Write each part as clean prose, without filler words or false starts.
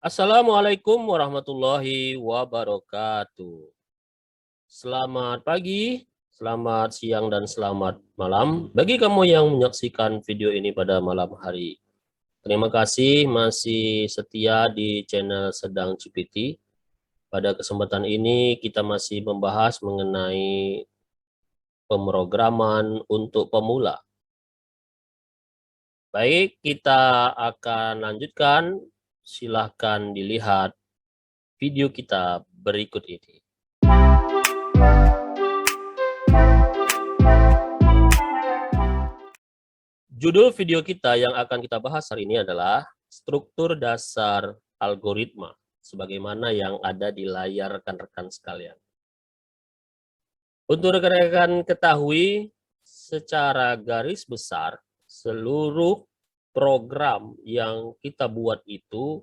Assalamualaikum warahmatullahi wabarakatuh. Selamat pagi, selamat siang, dan selamat malam bagi kamu yang menyaksikan video ini pada malam hari. Terima kasih masih setia di channel Sedang GPT. Pada kesempatan ini kita masih membahas mengenai pemrograman untuk pemula. Baik, kita akan lanjutkan. Silahkan dilihat video kita berikut ini. Judul video kita yang akan kita bahas hari ini adalah struktur dasar algoritma, sebagaimana yang ada di layar rekan-rekan sekalian. Untuk rekan-rekan ketahui, secara garis besar, seluruh program yang kita buat itu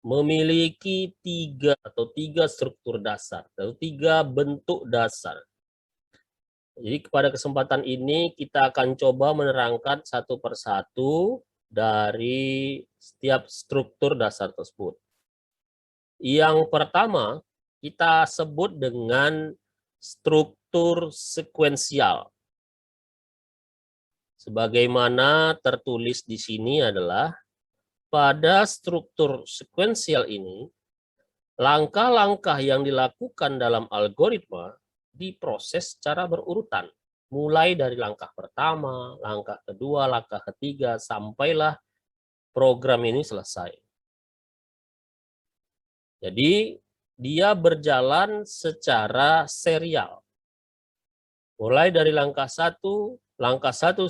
memiliki tiga struktur dasar, atau tiga bentuk dasar. Jadi pada kesempatan ini kita akan coba menerangkan satu persatu dari setiap struktur dasar tersebut. Yang pertama kita sebut dengan struktur sekuensial. Sebagaimana tertulis di sini adalah pada struktur sekuensial ini langkah-langkah yang dilakukan dalam algoritma diproses secara berurutan, mulai dari langkah pertama, langkah kedua, langkah ketiga, sampailah program ini selesai. Jadi dia berjalan secara serial. Mulai dari langkah satu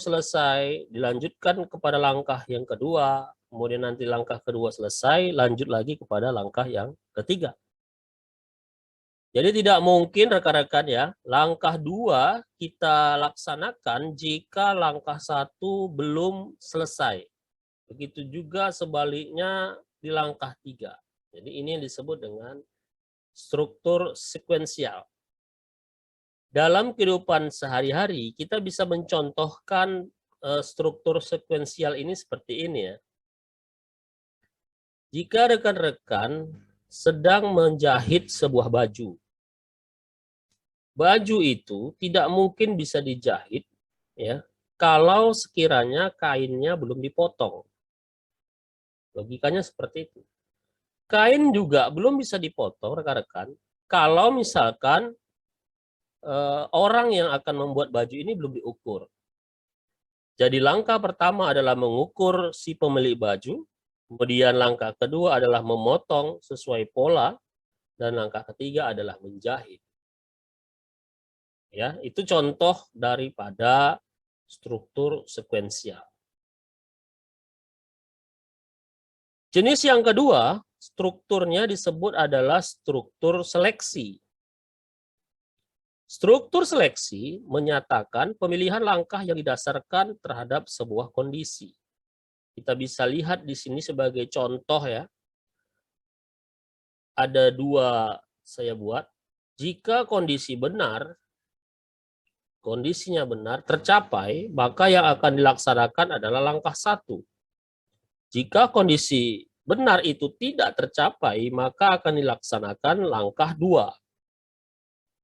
selesai, dilanjutkan kepada langkah yang kedua, kemudian nanti langkah kedua selesai, lanjut lagi kepada langkah yang ketiga. Jadi tidak mungkin rekan-rekan ya, langkah 2 kita laksanakan jika langkah 1 belum selesai. Begitu juga sebaliknya di langkah 3. Jadi ini yang disebut dengan struktur sekuensial. Dalam kehidupan sehari-hari kita bisa mencontohkan struktur sekuensial ini seperti ini ya. Jika rekan-rekan sedang menjahit sebuah baju, baju itu tidak mungkin bisa dijahit ya kalau sekiranya kainnya belum dipotong. Logikanya seperti itu. Kain juga belum bisa dipotong rekan-rekan kalau misalkan orang yang akan membuat baju ini belum diukur. Jadi langkah pertama adalah mengukur si pemilik baju, kemudian langkah kedua adalah memotong sesuai pola, dan langkah ketiga adalah menjahit. Ya, itu contoh daripada struktur sekuensial. Jenis yang kedua, strukturnya disebut adalah struktur seleksi. Struktur seleksi menyatakan pemilihan langkah yang didasarkan terhadap sebuah kondisi. Kita bisa lihat di sini sebagai contoh ya. Ada 2 saya buat. Jika kondisinya benar tercapai, maka yang akan dilaksanakan adalah langkah 1. Jika kondisi benar itu tidak tercapai, maka akan dilaksanakan langkah 2.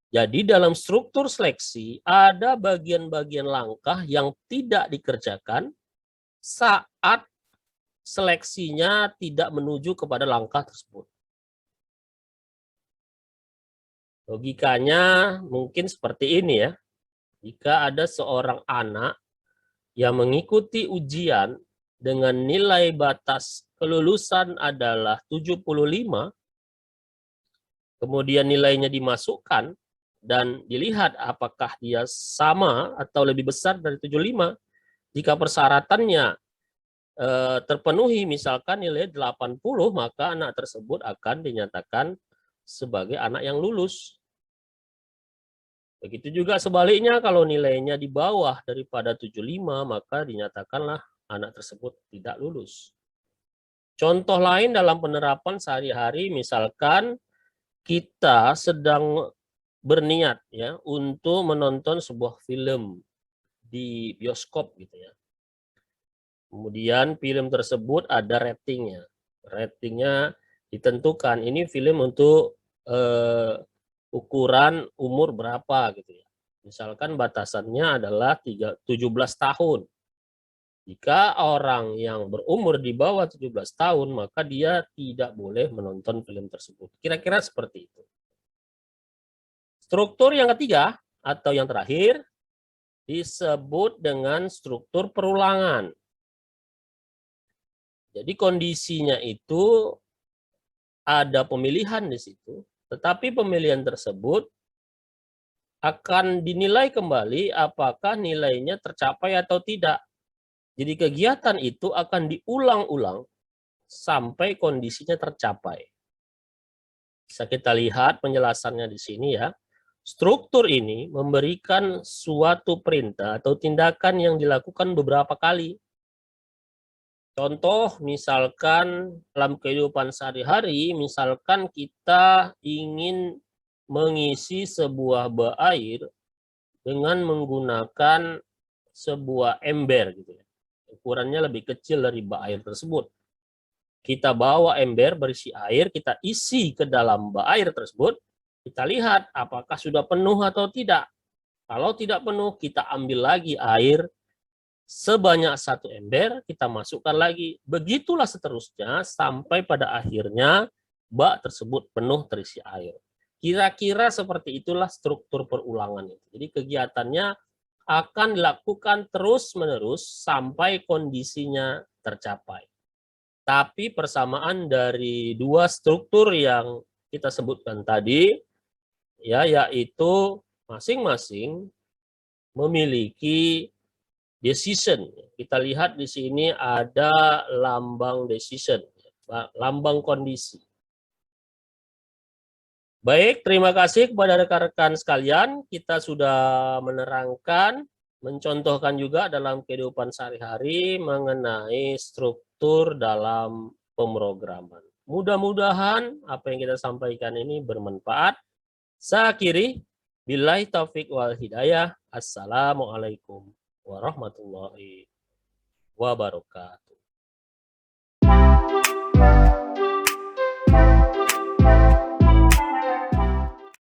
Jadi dalam struktur seleksi ada bagian-bagian langkah yang tidak dikerjakan saat seleksinya tidak menuju kepada langkah tersebut. Logikanya mungkin seperti ini ya. Jika ada seorang anak yang mengikuti ujian dengan nilai batas kelulusan adalah 75, kemudian nilainya dimasukkan dan dilihat apakah dia sama atau lebih besar dari 75, jika persyaratannya terpenuhi misalkan nilai 80, maka anak tersebut akan dinyatakan sebagai anak yang lulus. Begitu juga sebaliknya kalau nilainya di bawah daripada 75, maka dinyatakanlah anak tersebut tidak lulus. Contoh lain dalam penerapan sehari-hari, misalkan kita sedang berniat ya untuk menonton sebuah film di bioskop gitu ya. Kemudian film tersebut ada ratingnya. Ratingnya ditentukan ini film untuk ukuran umur berapa gitu ya. Misalkan batasannya adalah 17 tahun. Jika orang yang berumur di bawah 17 tahun, maka dia tidak boleh menonton film tersebut. Kira-kira seperti itu. Struktur yang ketiga atau yang terakhir disebut dengan struktur perulangan. Jadi kondisinya itu ada pemilihan di situ, tetapi pemilihan tersebut akan dinilai kembali apakah nilainya tercapai atau tidak. Jadi kegiatan itu akan diulang-ulang sampai kondisinya tercapai. Bisa kita lihat penjelasannya di sini ya. Struktur ini memberikan suatu perintah atau tindakan yang dilakukan beberapa kali. Contoh misalkan dalam kehidupan sehari-hari, misalkan kita ingin mengisi sebuah bak air dengan menggunakan sebuah ember gitu ya. Ukurannya lebih kecil dari bak air tersebut. Kita bawa ember berisi air, kita isi ke dalam bak air tersebut, kita lihat apakah sudah penuh atau tidak. Kalau tidak penuh, kita ambil lagi air sebanyak 1 ember, kita masukkan lagi. Begitulah seterusnya sampai pada akhirnya bak tersebut penuh terisi air. Kira-kira seperti itulah struktur perulangan itu. Jadi kegiatannya akan dilakukan terus-menerus sampai kondisinya tercapai. Tapi persamaan dari dua struktur yang kita sebutkan tadi, ya, yaitu masing-masing memiliki decision. Kita lihat di sini ada lambang decision, lambang kondisi. Baik, terima kasih kepada rekan-rekan sekalian. Kita sudah menerangkan, mencontohkan juga dalam kehidupan sehari-hari mengenai struktur dalam pemrograman. Mudah-mudahan apa yang kita sampaikan ini bermanfaat. Saya akhiri, billahi taufik wal hidayah. Assalamualaikum warahmatullahi wabarakatuh.